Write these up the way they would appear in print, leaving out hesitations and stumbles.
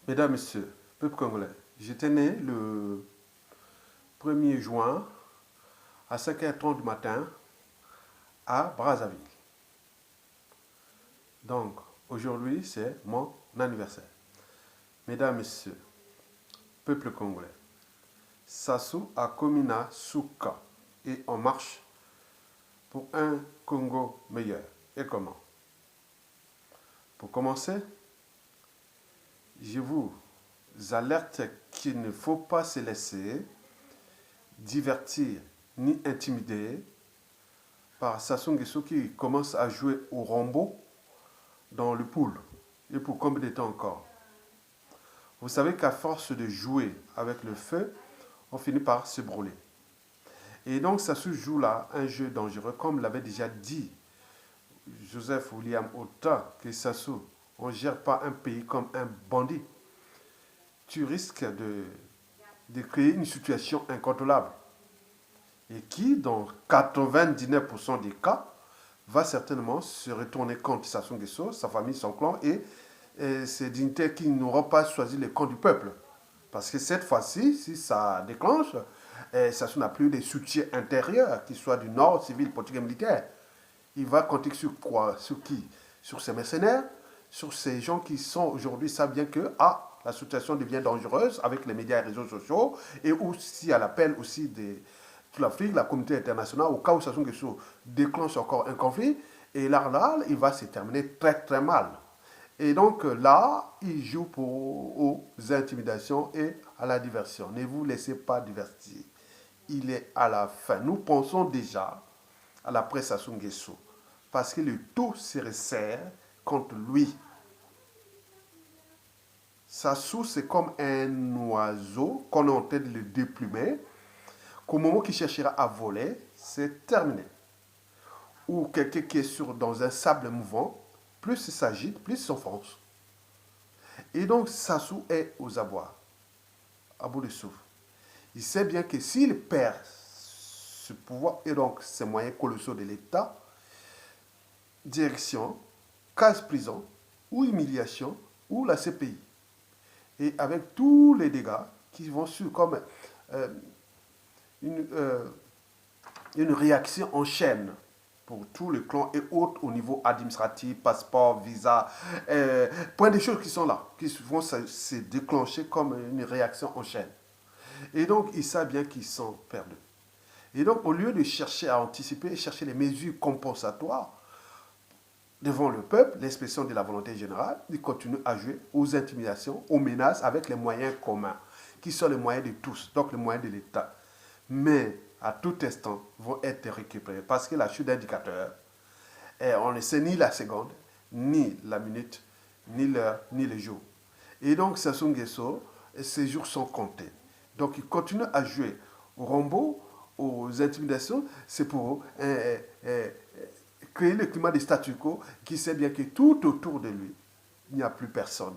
Mesdames, Messieurs, peuple congolais, j'étais né le 1er juin à 5h30 du matin à Brazzaville. Donc, aujourd'hui, c'est mon anniversaire. Mesdames, Messieurs, peuple congolais, Sassou Akomina Souka et on marche pour un Congo meilleur. Et comment? Pour commencer, je vous alerte qu'il ne faut pas se laisser divertir ni intimider par Sassou Nguesso qui commence à jouer au Rambo dans le pool. Et pour combien de temps encore? Vous savez qu'à force de jouer avec le feu, on finit par se brûler. Et donc Sassou joue là un jeu dangereux, comme l'avait déjà dit Joseph William Ota, que Sassou, on ne gère pas un pays comme un bandit. Tu risques de créer une situation incontrôlable et qui, dans 99% des cas, va certainement se retourner contre Sassou Nguesso, sa famille, son clan et ses dignitaires qui n'auront pas choisi le camp du peuple. Parce que cette fois-ci, si ça déclenche, Sassou n'a plus de soutien intérieur, qu'il soit du nord, civil, politique et militaire. Il va compter sur quoi? Sur qui? Sur ses mercenaires, sur ces gens qui sont aujourd'hui savent bien que la situation devient dangereuse avec les médias et les réseaux sociaux et aussi à l'appel aussi de toute l'Afrique, la communauté internationale, au cas où Sassou Nguesso déclenche encore un conflit. Et là, il va se terminer très très mal. Et donc là, il joue aux intimidations et à la diversion. Ne vous laissez pas divertir. Il est à la fin. Nous pensons déjà à l'après Sassou Nguesso. Parce que le tout se resserre contre lui. Sassou, c'est comme un oiseau qu'on est en train de le déplumer, qu'au moment qu'il cherchera à voler, c'est terminé. Ou quelqu'un qui est dans un sable mouvant, plus il s'agite, plus il s'enfonce. Et donc Sassou est aux abois, à bout de souffle. Il sait bien que s'il perd ce pouvoir et donc ces moyens colossaux de l'État, direction, casse-prison, ou humiliation, ou la CPI. Et avec tous les dégâts qui vont suivre comme une, euh, une réaction en chaîne pour tous les clans et autres au niveau administratif, passeport, visa, plein de choses qui sont là, qui vont se déclencher comme une réaction en chaîne. Et donc, ils savent bien qu'ils sont perdus. Et donc, au lieu de chercher à anticiper, chercher les mesures compensatoires devant le peuple, l'expression de la volonté générale, ils continuent à jouer aux intimidations, aux menaces avec les moyens communs, qui sont les moyens de tous, donc les moyens de l'État. Mais à tout instant, vont être récupérés parce que la chute d'indicateur, on ne sait ni la seconde, ni la minute, ni l'heure, ni le jour. Et donc, Sassou Nguesso, ces jours sont comptés. Donc, il continue à jouer au Rambo, aux intimidations, c'est pour créer le climat de statu quo qui sait bien que tout autour de lui, il n'y a plus personne.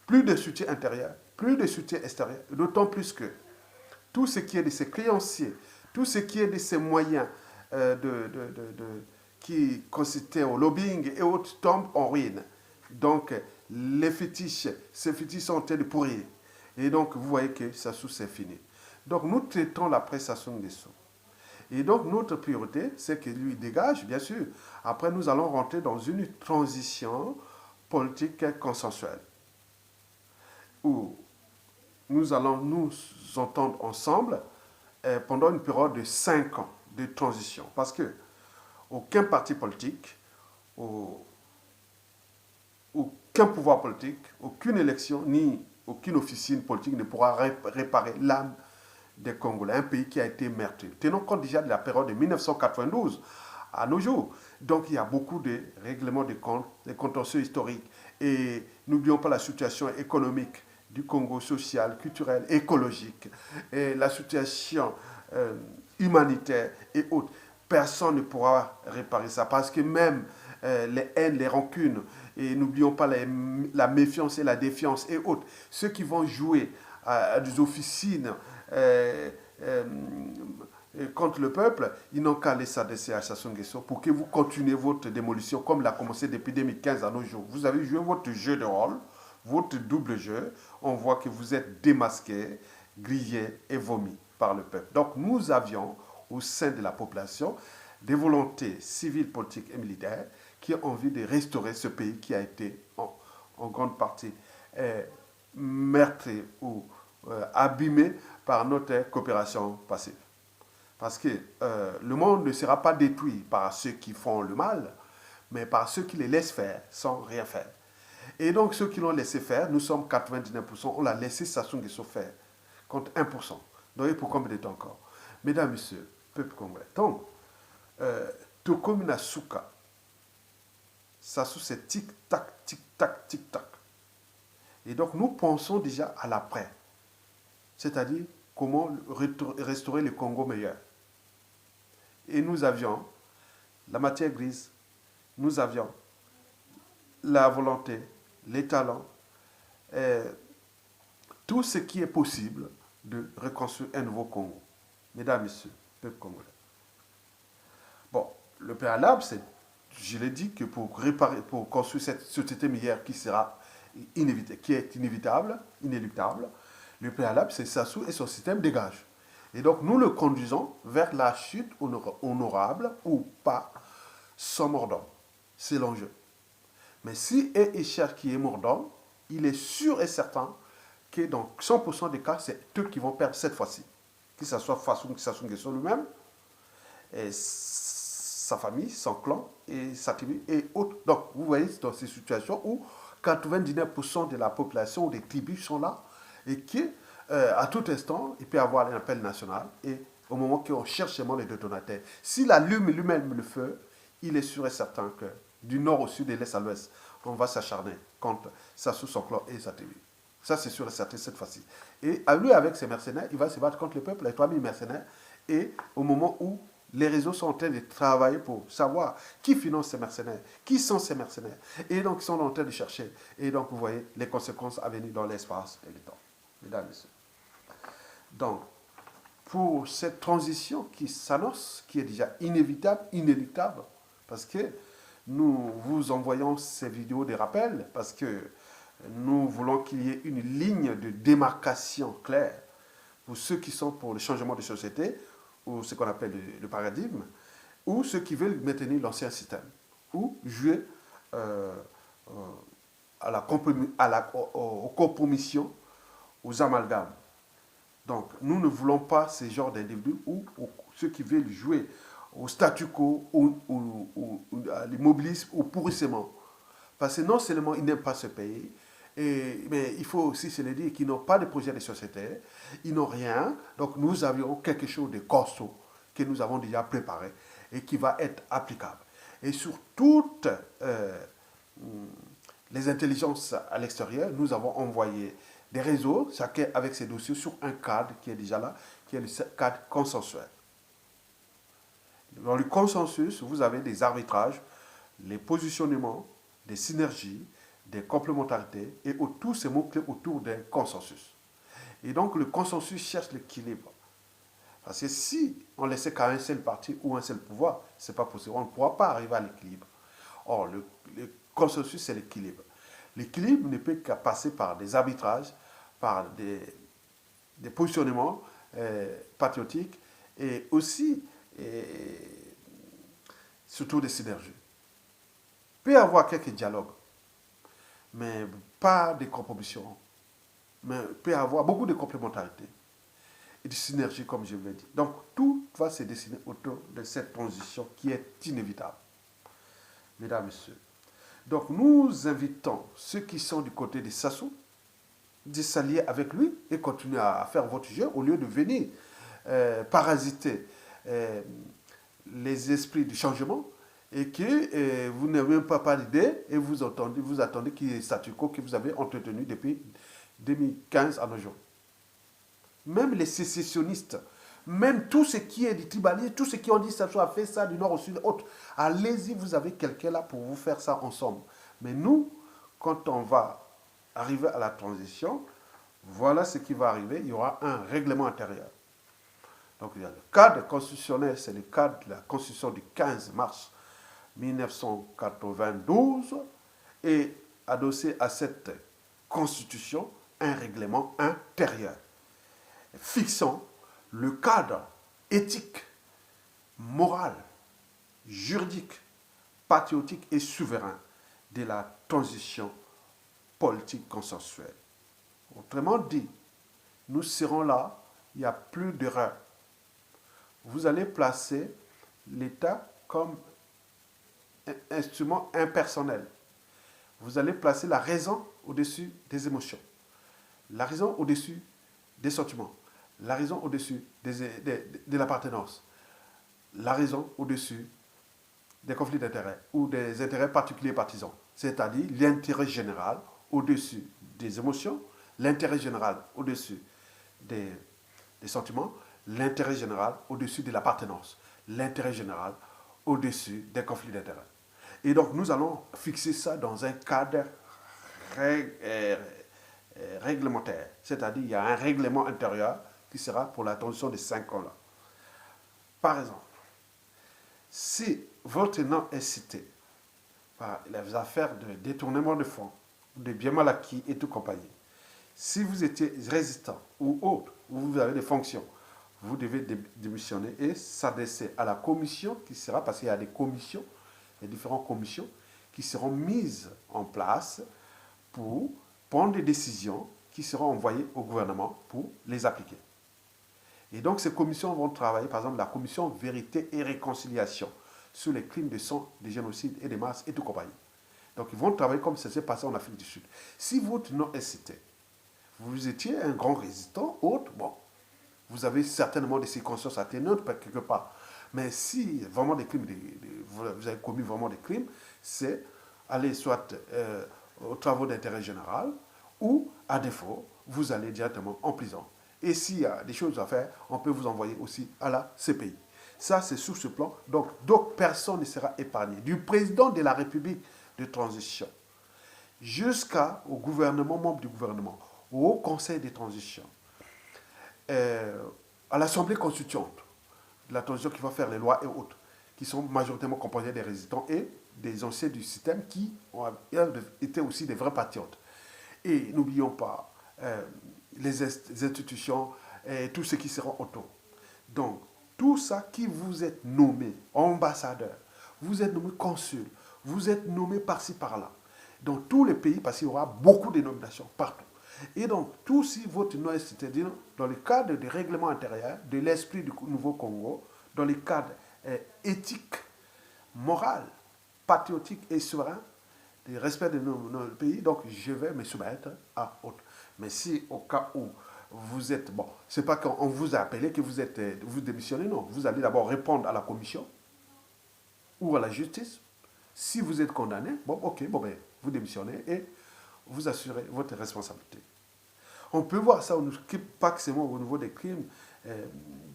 Plus de soutien intérieur, plus de soutien extérieur, d'autant plus que tout ce qui est de ses créanciers, tout ce qui est de ses moyens qui consistaient au lobbying et autres tombent en ruine. Donc, les fétiches, ces fétiches sont en train de pourrir. Et donc, vous voyez que Sassou, c'est fini. Donc, nous traitons l'après Sassou Nguesso. Et donc, notre priorité, c'est qu'il lui dégage, bien sûr. Après, nous allons rentrer dans une transition politique consensuelle, où nous allons nous entendre ensemble pendant une période de 5 ans de transition. Parce que aucun parti politique, aucun pouvoir politique, aucune élection, ni aucune officine politique ne pourra réparer l'âme des Congolais, un pays qui a été meurtri. Tenons compte déjà de la période de 1992 à nos jours. Donc il y a beaucoup de règlements de comptes, des contentieux historiques. Et n'oublions pas la situation économique du Congo, social, culturel, écologique, et la situation humanitaire et autres. Personne ne pourra réparer ça parce que même les haines, les rancunes, et n'oublions pas la méfiance et la défiance et autres, ceux qui vont jouer à des officines contre le peuple, ils n'ont qu'à aller s'adresser à Sassou Nguesso pour que vous continuez votre démolition comme l'a commencé depuis 2015 à nos jours. Vous avez joué votre jeu de rôle, votre double jeu, on voit que vous êtes démasqué, grillé et vomi par le peuple. Donc nous avions au sein de la population des volontés civiles, politiques et militaires qui ont envie de restaurer ce pays qui a été en grande partie meurtri ou abîmé par notre coopération passive. Parce que le monde ne sera pas détruit par ceux qui font le mal, mais par ceux qui les laissent faire sans rien faire. Et donc, ceux qui l'ont laissé faire, nous sommes 99%, on l'a laissé Sassou Nguesso faire, contre 1%. Donc, pour combien de temps encore? Mesdames, Messieurs, peuple congolais. Donc, Tokomi Nasuka, Sassou, c'est tic-tac, tic-tac, tic-tac. Et donc, nous pensons déjà à l'après. C'est-à-dire, comment restaurer le Congo meilleur. Et nous avions la matière grise, nous avions la volonté, les talents, tout ce qui est possible de reconstruire un nouveau Congo. Mesdames, Messieurs, peuple congolais. Bon, le préalable, c'est, je l'ai dit, que pour réparer, pour construire cette société meilleure qui sera qui est inéluctable, le préalable, c'est Sassou et son système dégage. Et donc, nous le conduisons vers la chute honorable ou pas, sans mordant. C'est l'enjeu. Mais si il cherche qui est mordant, il est sûr et certain que dans 100% des cas, c'est eux qui vont perdre cette fois-ci. Que ce soit Sassou Nguesso lui-même, et sa famille, son clan, et sa tribu, et autres. Donc, vous voyez, dans ces situations où 99% de la population ou des tribus sont là, et qui, à tout instant, il peut y avoir un appel national, et au moment qu'on cherche seulement les détonateurs, s'il allume lui-même le feu, il est sûr et certain que du nord au sud et de l'est à l'ouest, on va s'acharner contre Sassou, son clan et sa tribu. Ça, c'est sûr et certain cette fois-ci. Et à lui, avec ses mercenaires, il va se battre contre le peuple, les 3000 mercenaires, et au moment où les réseaux sont en train de travailler pour savoir qui finance ces mercenaires, qui sont ces mercenaires. Et donc, ils sont en train de chercher. Et donc, vous voyez les conséquences à venir dans l'espace et le temps. Mesdames et messieurs. Donc, pour cette transition qui s'annonce, qui est déjà inévitable, inéluctable, parce que nous vous envoyons ces vidéos de rappel, parce que nous voulons qu'il y ait une ligne de démarcation claire pour ceux qui sont pour le changement de société, ou ce qu'on appelle le paradigme, ou ceux qui veulent maintenir l'ancien système, ou jouer aux compromissions, aux amalgames. Donc, nous ne voulons pas ces genres d'individus ou ceux qui veulent jouer au statu quo, à l'immobilisme, au pourrissement. Parce que non seulement ils n'aiment pas ce pays, mais il faut aussi se le dire qu'ils n'ont pas de projet de société, ils n'ont rien. Donc nous avions quelque chose de costaud que nous avons déjà préparé et qui va être applicable. Et sur toutes les intelligences à l'extérieur, nous avons envoyé des réseaux, chacun avec ses dossiers, sur un cadre qui est déjà là, qui est le cadre consensuel. Dans le consensus, vous avez des arbitrages, les positionnements, des synergies, des complémentarités et tous ces mots-clés autour d'un consensus. Et donc, le consensus cherche l'équilibre. Parce que si on laissait qu'à un seul parti ou un seul pouvoir, ce n'est pas possible. On ne pourra pas arriver à l'équilibre. Or, le consensus, c'est l'équilibre. L'équilibre ne peut qu'à passer par des arbitrages, par des positionnements patriotiques et aussi, surtout des synergies. Il peut y avoir quelques dialogues, mais pas de compromissions. Mais il peut y avoir beaucoup de complémentarité et de synergie, comme je l'ai dit. Donc, tout va se dessiner autour de cette transition qui est inévitable. Mesdames et messieurs. Donc, nous invitons ceux qui sont du côté de Sassou de s'allier avec lui et continuer à faire votre jeu au lieu de venir parasiter les esprits du changement et que vous n'avez même pas d'idée et vous attendez qu'il y ait le statu quo que vous avez entretenu depuis 2015 à nos jours. Même les sécessionnistes, même tout ce qui est du tribalisme, tout ce qui ont dit ça a fait ça du nord au sud, autre. Allez-y, vous avez quelqu'un là pour vous faire ça ensemble. Mais nous, quand on va arriver à la transition, voilà ce qui va arriver. Il y aura un règlement intérieur. Donc il y a le cadre constitutionnel, c'est le cadre de la Constitution du 15 mars 1992 et adossé à cette constitution un règlement intérieur, fixant le cadre éthique, moral, juridique, patriotique et souverain de la transition politique consensuelle. Autrement dit, nous serons là, il n'y a plus d'erreur. Vous allez placer l'État comme un instrument impersonnel. Vous allez placer la raison au-dessus des émotions, la raison au-dessus des sentiments, la raison au-dessus de l'appartenance, la raison au-dessus des conflits d'intérêts ou des intérêts particuliers partisans, c'est-à-dire l'intérêt général au-dessus des émotions, l'intérêt général au-dessus des sentiments, l'intérêt général au-dessus de l'appartenance, l'intérêt général au-dessus des conflits d'intérêts. Et donc nous allons fixer ça dans un cadre réglementaire, c'est-à-dire il y a un règlement intérieur qui sera pour la transition de 5 ans là. Par exemple, si votre nom est cité par les affaires de détournement de fonds, de biens mal acquis et tout compagnie, si vous étiez résistant ou autre, ou vous avez des fonctions, vous devez démissionner et s'adresser à la commission qui sera, parce qu'il y a des commissions, les différentes commissions qui seront mises en place pour prendre des décisions qui seront envoyées au gouvernement pour les appliquer. Et donc ces commissions vont travailler, par exemple la commission vérité et réconciliation sur les crimes de sang, des génocides et des masses et tout compagnie. Donc ils vont travailler comme ça s'est passé en Afrique du Sud. Si votre nom est cité, vous étiez un grand résistant, autre, bon, vous avez certainement des circonstances atténuantes quelque part. Mais si vraiment des crimes, vous avez commis vraiment des crimes, c'est aller soit aux travaux d'intérêt général ou, à défaut, vous allez directement en prison. Et s'il y a des choses à faire, on peut vous envoyer aussi à la CPI. Ça, c'est sur ce plan. Donc personne ne sera épargné. Du président de la République de transition jusqu'au gouvernement, membre du gouvernement, au Conseil de transition, à l'Assemblée constituante, la transition qui va faire les lois et autres, qui sont majoritairement composées des résistants et des anciens du système qui ont été aussi des vrais patriotes. Et n'oublions pas les institutions et tous ceux qui seront autour. Donc, tout ça qui vous êtes nommé ambassadeur, vous êtes nommé consul, vous êtes nommé par-ci par-là, dans tous les pays, parce qu'il y aura beaucoup de nominations partout. Et donc, tout si votre nom est c'est-à-dire dans le cadre des règlements intérieurs, de l'esprit du Nouveau Congo, dans le cadre éthique, moral, patriotique et souverain, du respect de nos pays, donc je vais me soumettre à autre. Mais si au cas où vous êtes, bon, c'est pas quand on vous a appelé que vous démissionnez, non. Vous allez d'abord répondre à la commission ou à la justice. Si vous êtes condamné, bon, ok, bon, ben, vous démissionnez et vous assurez votre responsabilité. On peut voir ça, pas seulement au niveau des crimes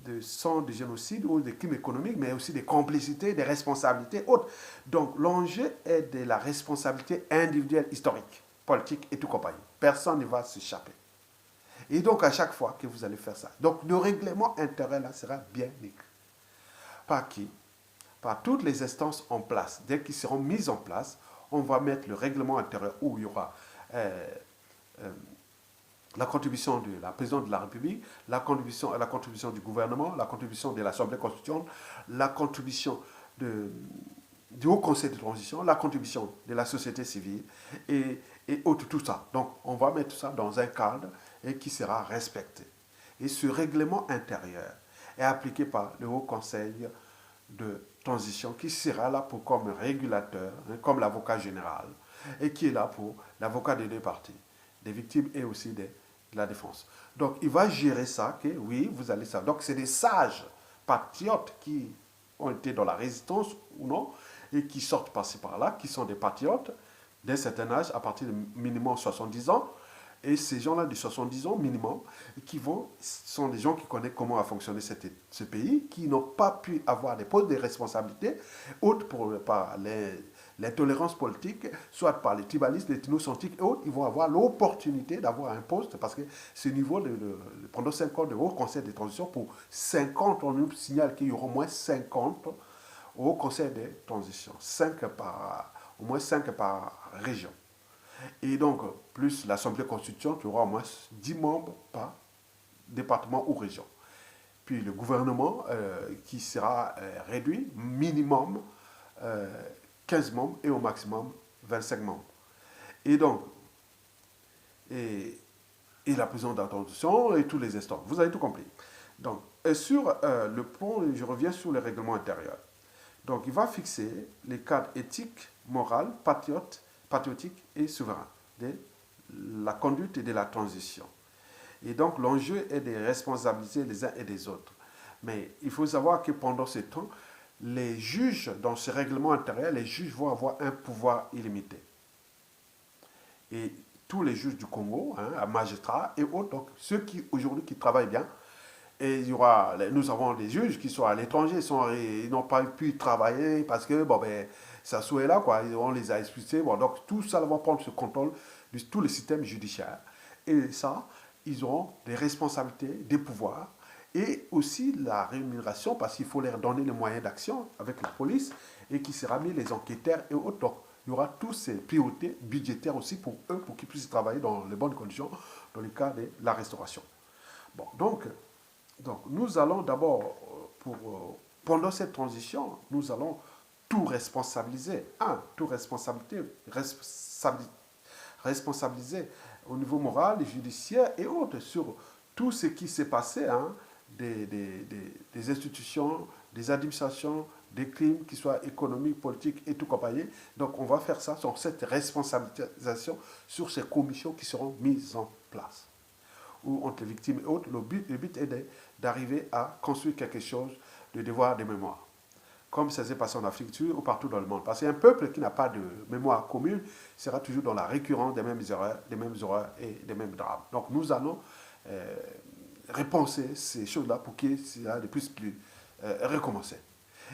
de sang, de génocide ou des crimes économiques, mais aussi des complicités, des responsabilités autres. Donc l'enjeu est de la responsabilité individuelle, historique, politique et tout compagnie. Personne ne va s'échapper. Et donc à chaque fois que vous allez faire ça, donc le règlement intérieur là sera bien écrit. Par qui? Par toutes les instances en place. Dès qu'ils seront mis en place, on va mettre le règlement intérieur où il y aura la contribution de la présidente de la République, la contribution du gouvernement, la contribution de l'Assemblée constituante, la contribution du Haut Conseil de transition, la contribution de la société civile et autres, tout ça. Donc, on va mettre ça dans un cadre et qui sera respecté. Et ce règlement intérieur est appliqué par le Haut Conseil de transition qui sera là pour comme régulateur, hein, comme l'avocat général, et qui est là pour l'avocat des deux parties, des victimes et aussi de la défense. Donc, il va gérer ça, que oui, vous allez ça. Donc, c'est des sages patriotes qui ont été dans la résistance ou non, et qui sortent par-ci par-là, qui sont des patriotes d'un certain âge, à partir de minimum 70 ans. Et ces gens-là de 70 ans minimum, sont des gens qui connaissent comment a fonctionné ce pays, qui n'ont pas pu avoir des postes de responsabilité, autres par l'intolérance politique, soit par les tribalistes, les ethnocentriques et autres, ils vont avoir l'opportunité d'avoir un poste, parce que ce niveau, pendant 5 ans de Haut Conseil de transition, pour 50, on nous signale qu'il y aura au moins 50 au Conseil de transition, au moins 5 par région. Et donc, plus l'Assemblée constituante, il y aura au moins 10 membres par département ou région. Puis le gouvernement qui sera réduit, minimum 15 membres et au maximum 25 membres. Et donc, et, et la présidente d'attention et tous les instants. Vous avez tout compris. Donc, sur le point, je reviens sur le règlement intérieur. Donc, il va fixer les cadres éthiques, morales, patriotiques et souverains de la conduite et de la transition. Et donc, l'enjeu est de responsabiliser les uns et les autres. Mais il faut savoir que pendant ce temps, les juges, dans ce règlement intérieur, les juges vont avoir un pouvoir illimité. Et tous les juges du Congo, magistrats et autres, donc ceux qui aujourd'hui qui travaillent bien, et il y aura, nous avons des juges qui sont à l'étranger, ils n'ont pas pu travailler parce que bon, ben, ça souhait là, quoi, on les a expulsés. Bon, donc tout ça va prendre ce contrôle de tout le système judiciaire. Et ça, ils auront des responsabilités, des pouvoirs et aussi la rémunération parce qu'il faut leur donner les moyens d'action avec la police et qui sera mis les enquêteurs et autres. Donc, il y aura toutes ces priorités budgétaires aussi pour eux, pour qu'ils puissent travailler dans les bonnes conditions dans le cas de la restauration. Bon, donc nous allons d'abord, pendant cette transition, nous allons tout responsabiliser. Tout responsabiliser au niveau moral, judiciaire et autres sur tout ce qui s'est passé, des institutions, des administrations, des crimes, qui soient économiques, politiques et tout compagnie. Donc on va faire ça sur cette responsabilisation, sur ces commissions qui seront mises en place. Ou entre les victimes et autres, le but est d'arriver à construire quelque chose de devoir de mémoire. Comme ça s'est passé en Afrique du Sud ou partout dans le monde. Parce qu'un peuple qui n'a pas de mémoire commune sera toujours dans la récurrence des mêmes erreurs et des mêmes drames. Donc nous allons repenser ces choses-là pour qu'il y ait de plus recommencer.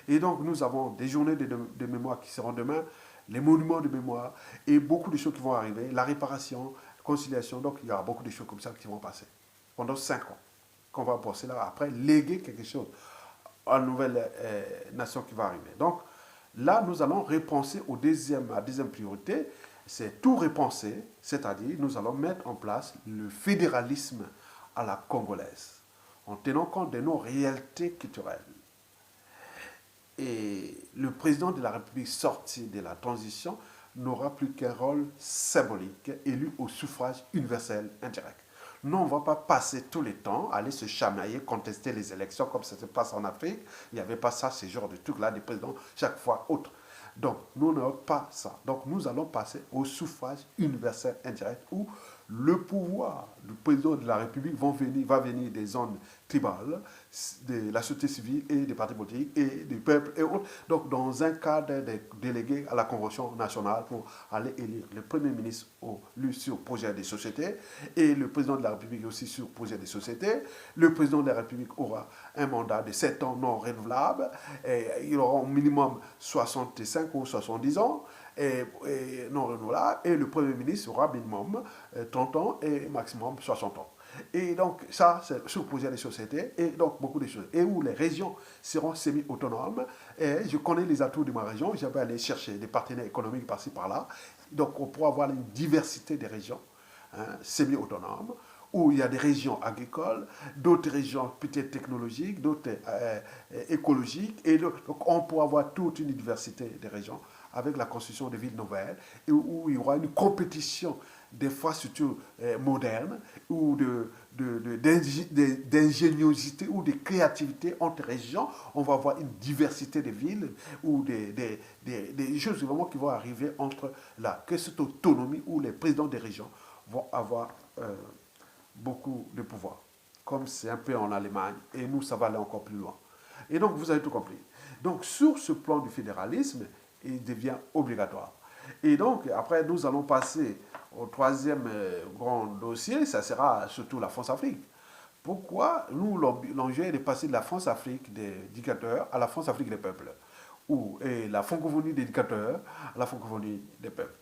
Et donc nous avons des journées de mémoire qui seront demain, les monuments de mémoire et beaucoup de choses qui vont arriver, la réparation, la conciliation. Donc il y aura beaucoup de choses comme ça qui vont passer pendant 5 ans. Qu'on va penser là, après léguer quelque chose à une nouvelle nation qui va arriver. Donc là, nous allons repenser à la deuxième priorité, c'est tout repenser, c'est-à-dire nous allons mettre en place le fédéralisme à la congolaise, en tenant compte de nos réalités culturelles. Et le président de la République sorti de la transition n'aura plus qu'un rôle symbolique, élu au suffrage universel indirect. Nous, on ne va pas passer tout le temps, aller se chamailler, contester les élections comme ça se passe en Afrique. Il n'y avait pas ça, ce genre de trucs-là, des présidents chaque fois autre. Donc, nous n'avons pas ça. Donc, nous allons passer au suffrage universel indirect où le pouvoir du président de la République va venir des zones tribales, de la société civile et des partis politiques et du peuple et autres. Donc, dans un cadre de délégués à la Convention nationale pour aller élire le Premier ministre lui sur projet des sociétés et le président de la République aussi sur projet des sociétés. Le président de la République aura un mandat de 7 ans non renouvelable et il aura au minimum 65 ou 70 ans. Et non renouvelable, et le Premier ministre aura minimum 30 ans et maximum 60 ans. Et donc, ça, c'est sur projet des sociétés, et donc beaucoup de choses. Et où les régions seront semi-autonomes. Et je connais les atouts de ma région, je vais aller chercher des partenaires économiques par-ci, par-là. Donc, on pourra avoir une diversité des régions semi-autonomes, où il y a des régions agricoles, d'autres régions peut-être technologiques, d'autres écologiques. Et donc, on pourra avoir toute une diversité des régions avec la construction de villes nouvelles, et où il y aura une compétition d'infrastructures modernes, ou d'ingéniosité ou de créativité entre régions. On va avoir une diversité de villes, ou des choses vraiment qui vont arriver entre cette autonomie où les présidents des régions vont avoir beaucoup de pouvoir, comme c'est un peu en Allemagne, et nous, ça va aller encore plus loin. Et donc, vous avez tout compris. Donc, sur ce plan du fédéralisme, il devient obligatoire. Et donc, après, nous allons passer au troisième grand dossier, ça sera surtout la France-Afrique. Pourquoi nous, l'enjeu est de passer de la France-Afrique des dictateurs à la France-Afrique des peuples, ou la francophonie des dictateurs à la francophonie des peuples.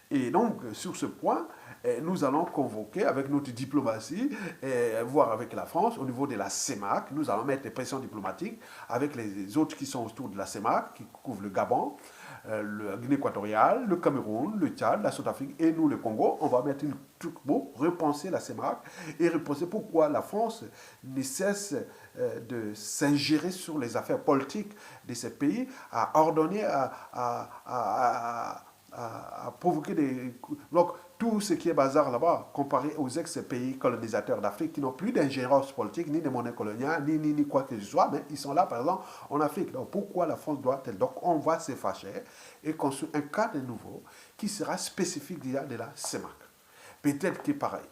Et donc, sur ce point, nous allons convoquer avec notre diplomatie, voire avec la France, au niveau de la CEMAC, nous allons mettre des pressions diplomatiques avec les autres qui sont autour de la CEMAC, qui couvrent le Gabon, la Guinée équatoriale, le Cameroun, le Tchad, la Sud-Afrique et nous, le Congo, on va mettre une truc beau, repenser la CEMAC et repenser pourquoi la France ne cesse de s'ingérer sur les affaires politiques de ces pays, à ordonner, à provoquer des... Donc, tout ce qui est bazar là-bas, comparé aux ex-pays colonisateurs d'Afrique qui n'ont plus d'ingérence politique, ni de monnaie coloniale, ni quoi que ce soit, mais ils sont là, par exemple, en Afrique. Donc, pourquoi la France doit-elle? Donc, on va se fâcher et construire un cadre nouveau qui sera spécifique déjà de la CEMAC. Peut-être que pareil,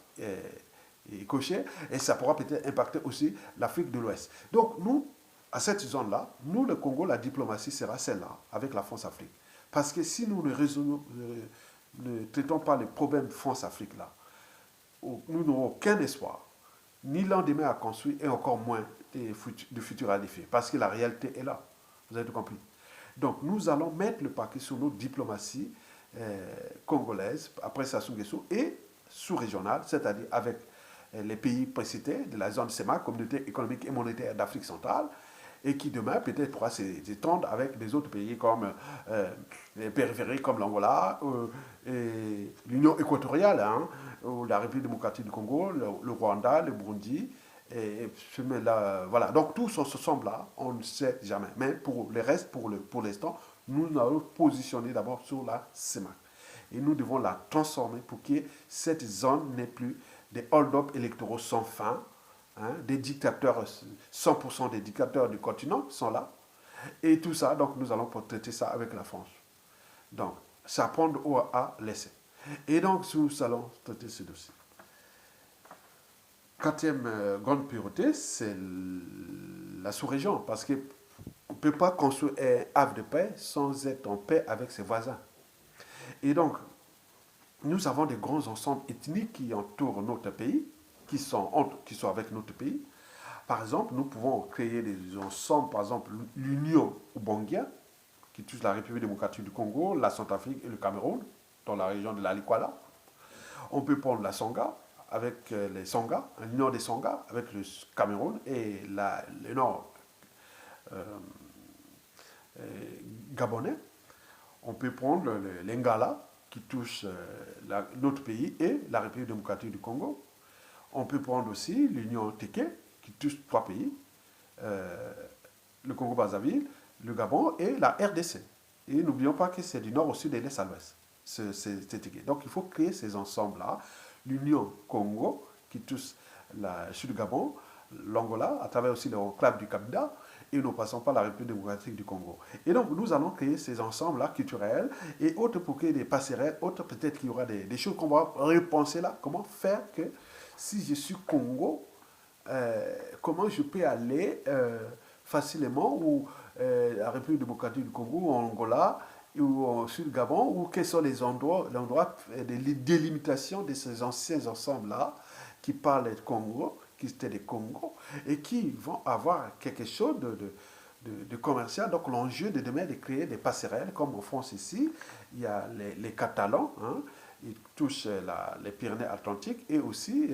coché, et ça pourra peut-être impacter aussi l'Afrique de l'Ouest. Donc, nous, à cette zone-là, nous, le Congo, la diplomatie sera celle-là, avec la France-Afrique. Parce que si nous ne traitons pas les problèmes France-Afrique là, nous n'aurons aucun espoir, ni lendemain à construire et encore moins de futur à défier. Parce que la réalité est là. Vous avez tout compris. Donc nous allons mettre le paquet sur nos diplomaties congolaises, après Sassou Nguesso, et sous-régionales, c'est-à-dire avec les pays précités de la zone CEMAC, Communauté économique et monétaire d'Afrique centrale, et qui demain peut-être pourra s'étendre avec des autres pays comme les périphériques comme l'Angola, et l'Union équatoriale, hein, ou la République démocratique du Congo, le Rwanda, le Burundi. Là, voilà. Donc tout se semble là, on ne sait jamais. Mais pour le reste, pour l'instant, nous allons positionner d'abord sur la CEMAC. Et nous devons la transformer pour que cette zone n'ait plus des hold-up électoraux sans fin. Hein, des dictateurs, 100% des dictateurs du continent sont là. Et tout ça, donc nous allons traiter ça avec la France. Donc, ça prendre ou à laisser. Et donc, nous allons traiter ce dossier. Quatrième grande priorité, c'est la sous-région. Parce qu'on ne peut pas construire un havre de paix sans être en paix avec ses voisins. Et donc, nous avons des grands ensembles ethniques qui entourent notre pays, qui sont avec notre pays. Par exemple, nous pouvons créer des ensembles, par exemple l'Union Ubangia, qui touche la République démocratique du Congo, la Centrafrique et le Cameroun, dans la région de la Likwala. On peut prendre la Songa, avec les Songa, l'Union des Songa, avec le Cameroun et le Nord gabonais. On peut prendre l'Ingala, qui touche notre pays et la République démocratique du Congo. On peut prendre aussi l'Union Téké, qui touche 3 pays, le Congo-Brazzaville, le Gabon et la RDC. Et n'oublions pas que c'est du nord au sud et de l'est à l'ouest. Donc il faut créer ces ensembles-là. L'Union Congo, qui touche le sud du Gabon, l'Angola, à travers aussi le club du Cabda, et nous passons par la République démocratique du Congo. Et donc, nous allons créer ces ensembles-là culturels et autres pour créer des passerelles, autres peut-être qu'il y aura des choses qu'on va repenser là. Comment faire que, si je suis Congo, comment je peux aller facilement ou la République démocratique du Congo, ou en Angola, ou au sud Gabon, ou quels sont les endroits de délimitation de ces anciens ensembles-là qui parlent de Congo, qui étaient des Congos, et qui vont avoir quelque chose de commercial. Donc l'enjeu de demain est de créer des passerelles, comme en France ici, il y a les Catalans, hein, ils touchent les Pyrénées-Atlantiques, et aussi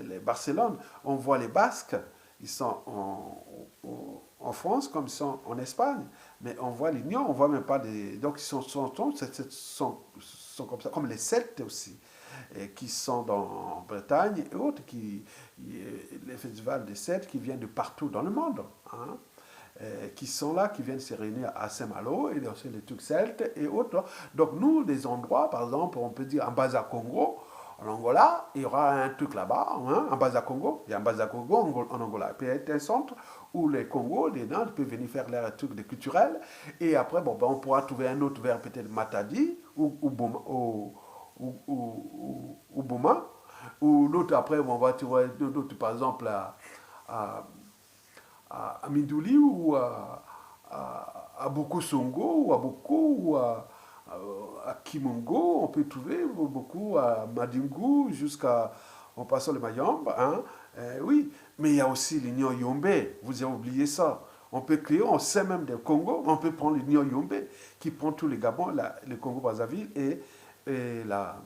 les Barcelone. On voit les Basques, ils sont en France comme ils sont en Espagne, mais on voit l'Union, on voit même pas des... Donc ils sont comme ça, comme les Celtes aussi, qui sont en Bretagne et autres, les festivals des Celtes qui viennent de partout dans le monde, hein, qui sont là, qui viennent se réunir à Saint-Malo, et aussi les trucs celtes et autres. Donc nous, des endroits, par exemple, on peut dire en Baza-Congo, en Angola, il y aura un truc là-bas, hein, en Baza-Congo, il y a un Baza-Congo en Angola. Il peut y avoir un centre où les Congos, les Nantes peuvent venir faire leur truc de culturel, et après, bon, ben, on pourra trouver un autre vers peut-être Matadi, ou Bouma, ou l'autre après, on va trouver d'autres, par exemple, à Mindouli, ou à Boko Songo, ou à Boko, ou à Kimongo, on peut trouver beaucoup à Madingu, jusqu'à, en passant le Mayombe, hein, oui, mais il y a aussi l'Union Yombe, vous avez oublié ça. On peut créer, on sait même des Congo, on peut prendre l'Union Yombe, qui prend tous les Gabons, le Congo-Brazzaville et la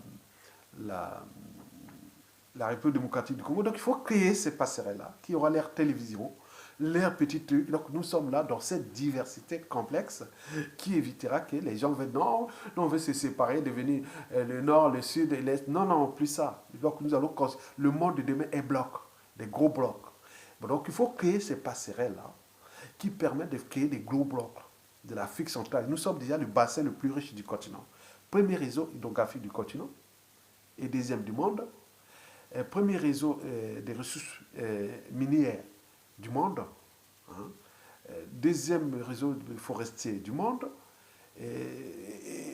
République démocratique du Congo. Donc il faut créer ces passerelles-là, qui aura l'air télévision, leurs petits trucs. Donc nous sommes là dans cette diversité complexe qui évitera que les gens veulent, non, on veut se séparer, devenir le nord, le sud et l'est. Non, non, plus ça. Donc nous allons, le monde de demain est bloc, des gros blocs. Donc il faut créer ces passerelles-là qui permettent de créer des gros blocs de l'Afrique centrale. Nous sommes déjà le bassin le plus riche du continent. Premier réseau hydrographique du continent et deuxième du monde. Premier réseau des ressources minières du monde. Hein. Deuxième réseau forestier du monde.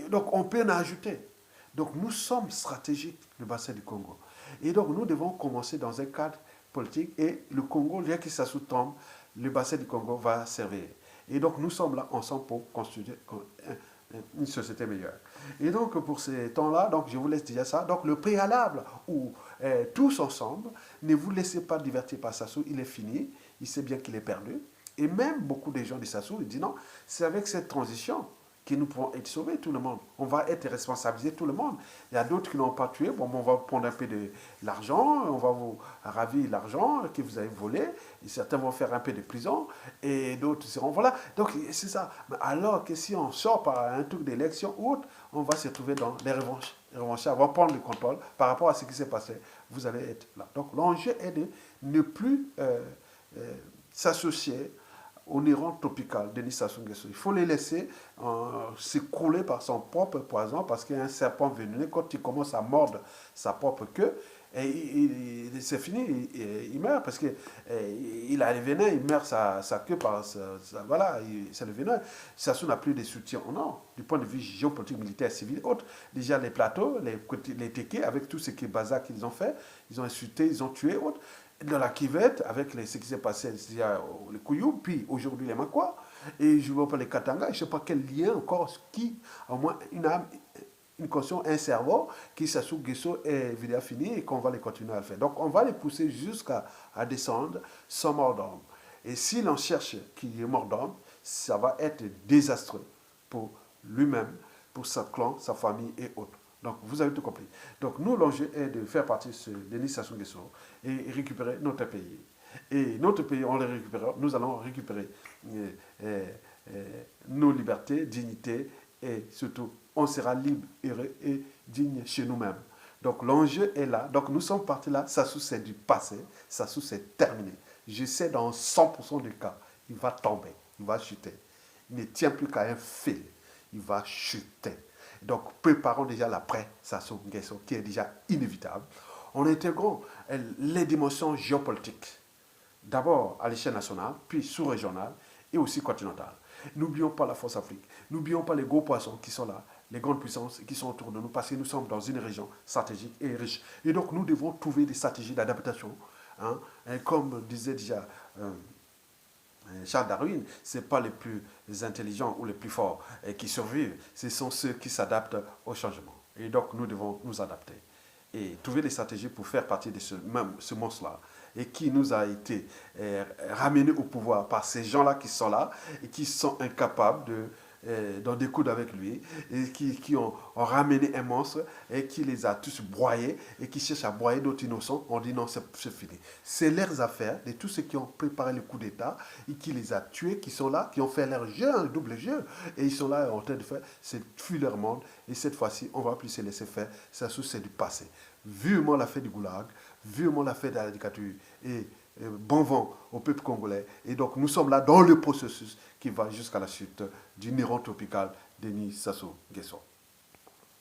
Donc on peut en ajouter. Donc nous sommes stratégiques, le bassin du Congo. Et donc nous devons commencer dans un cadre politique et le Congo, bien que ça sous-tombe, le bassin du Congo va servir. Et donc nous sommes là ensemble pour construire une société meilleure. Et donc pour ces temps-là, donc je vous laisse déjà ça. Donc le préalable où tous ensemble, ne vous laissez pas divertir par Sassou, il est fini, il sait bien qu'il est perdu. Et même beaucoup de gens de Sassou, ils disent non, c'est avec cette transition que nous pouvons être sauvés, tout le monde. On va être responsabilisé, tout le monde. Il y a d'autres qui n'ont pas tué. Bon, on va prendre un peu de l'argent, on va vous ravir l'argent que vous avez volé. Et certains vont faire un peu de prison et d'autres seront. Voilà. Donc, c'est ça. Mais alors que si on sort par un truc d'élection ou autre, on va se trouver dans les revanches. Les revanchards vont prendre le contrôle par rapport à ce qui s'est passé. Vous allez être là. Donc, l'enjeu est de ne plus s'associer au néron tropical, Denis Sassou Nguesso. Il faut les laisser s'écrouler par son propre poison parce qu'il y a un serpent venimeux. Quand il commence à mordre sa propre queue, c'est fini, il meurt parce qu'il a le venin, il meurt sa queue par voilà, c'est le venin. Sassou n'a plus de soutien. Non, du point de vue géopolitique, militaire, civil, autre. Déjà les plateaux, les téqués, avec tout ce qui est bazar qu'ils ont fait, ils ont insulté, ils ont tué, autre. Dans la Kivette, avec ce qui s'est passé, il y a les Kouyou, puis aujourd'hui les Makwa, et je ne vois pas les Katanga, je ne sais pas quel lien encore, qui, au moins une âme, une conscience, un cerveau, qui Sassou Nguesso est vidéo fini et qu'on va les continuer à le faire. Donc on va les pousser jusqu'à descendre sans mort d'homme. Et si l'on cherche qu'il y ait mort d'homme, ça va être désastreux pour lui-même, pour sa clan, sa famille et autres. Donc, vous avez tout compris. Donc, nous, l'enjeu est de faire partie de Denis Sassou Nguesso et récupérer notre pays. Et notre pays, on le récupérera, nous allons récupérer nos libertés, dignité, et surtout, on sera libre et digne chez nous-mêmes. Donc, l'enjeu est là. Donc, nous sommes partis là. Sassou, c'est du passé. Sassou, c'est terminé. Je sais, dans 100% des cas, il va tomber, il va chuter. Il ne tient plus qu'à un fil. Il va chuter. Donc, préparons déjà l'après Sassou Nguesso, qui est déjà inévitable, en intégrant les dimensions géopolitiques, d'abord à l'échelle nationale, puis sous-régionale et aussi continentale. N'oublions pas la force Afrique, n'oublions pas les gros poissons qui sont là, les grandes puissances qui sont autour de nous, parce que nous sommes dans une région stratégique et riche. Et donc, nous devons trouver des stratégies d'adaptation, hein, comme disait déjà Charles Darwin, ce n'est pas les plus intelligents ou les plus forts qui survivent, ce sont ceux qui s'adaptent au changement. Et donc nous devons nous adapter et trouver des stratégies pour faire partie de ce monstre-là et qui nous a été ramené au pouvoir par ces gens-là qui sont là et qui sont incapables d'en découdre avec lui et qui ont ramené un monstre et qui les a tous broyés et qui cherchent à broyer d'autres innocents. On dit non, c'est fini. C'est leurs affaires de tous ceux qui ont préparé le coup d'État et qui les a tués, qui sont là, qui ont fait leur jeu, un double jeu. Et ils sont là en train de faire, c'est fuir leur monde. Et cette fois-ci, on ne va plus se laisser faire. Ça, c'est du passé. Vivement la fête du goulag, vivement la fête de la dictature et bon vent au peuple congolais. Et donc nous sommes là dans le processus qui va jusqu'à la chute du néron tropical Denis Sassou Nguesso.